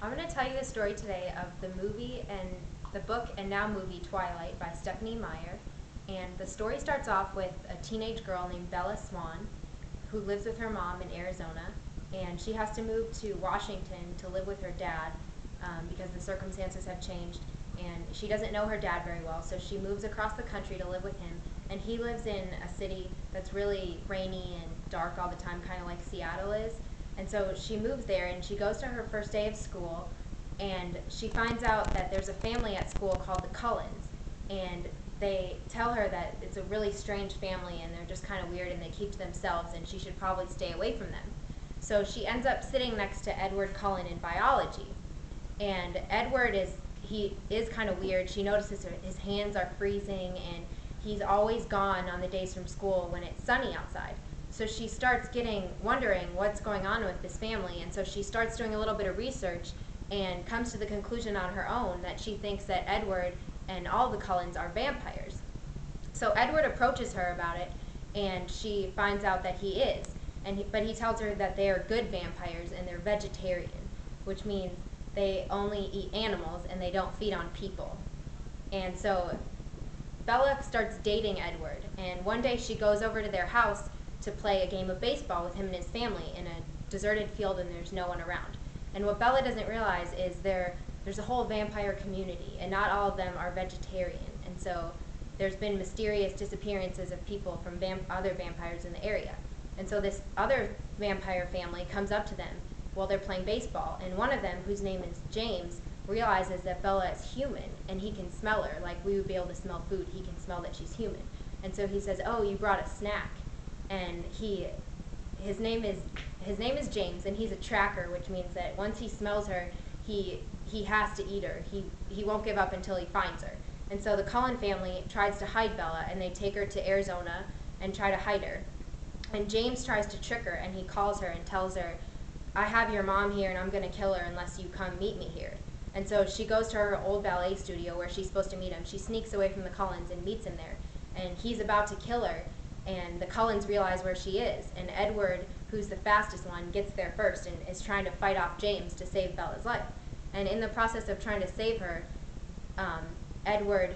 I'm going to tell you the story today of the book and now movie Twilight by Stephenie Meyer. And the story starts off with a teenage girl named Bella Swan who lives with her mom in Arizona. And she has to move to Washington to live with her dad because the circumstances have changed. And she doesn't know her dad very well, so she moves across the country to live with him. And he lives in a city that's really rainy and dark all the time, kind of like Seattle is. And so she moves there and she goes to her first day of school and she finds out that there's a family at school called the Cullens. And they tell her that it's a really strange family and they're just kind of weird and they keep to themselves and she should probably stay away from them. So she ends up sitting next to Edward Cullen in biology. And Edward he is kind of weird. She notices his hands are freezing and he's always gone on the days from school when it's sunny outside. So she starts wondering what's going on with this family, and so she starts doing a little bit of research and comes to the conclusion on her own that she thinks that Edward and all the Cullens are vampires. So Edward approaches her about it, and she finds out that he is, but he tells her that they are good vampires and they're vegetarian, which means they only eat animals and they don't feed on people. And so Bella starts dating Edward, and one day she goes over to their house to play a game of baseball with him and his family in a deserted field and there's no one around. And what Bella doesn't realize is there's a whole vampire community and not all of them are vegetarian. And so there's been mysterious disappearances of people from other vampires in the area. And so this other vampire family comes up to them while they're playing baseball, and one of them, whose name is James, realizes that Bella is human and he can smell her like we would be able to smell food. He can smell that she's human. And so he says, "Oh, you brought a snack." And his name is James, and he's a tracker, which means that once he smells her, he has to eat her. He won't give up until he finds her. And so the Cullen family tries to hide Bella, and they take her to Arizona and try to hide her. And James tries to trick her, and he calls her and tells her, "I have your mom here, and I'm going to kill her unless you come meet me here." And so she goes to her old ballet studio where she's supposed to meet him. She sneaks away from the Cullens and meets him there. And he's about to kill her, and the Cullens realize where she is. And Edward, who's the fastest one, gets there first and is trying to fight off James to save Bella's life. And in the process of trying to save her, Edward,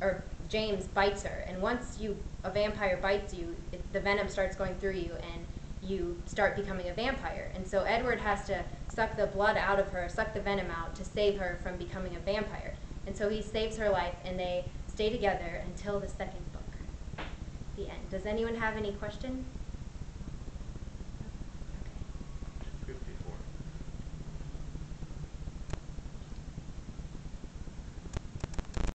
or James, bites her. And once a vampire bites you, the venom starts going through you, and you start becoming a vampire. And so Edward has to suck the blood out of her, suck the venom out to save her from becoming a vampire. And so he saves her life, and they stay together until the second book. The end. Does anyone have any question?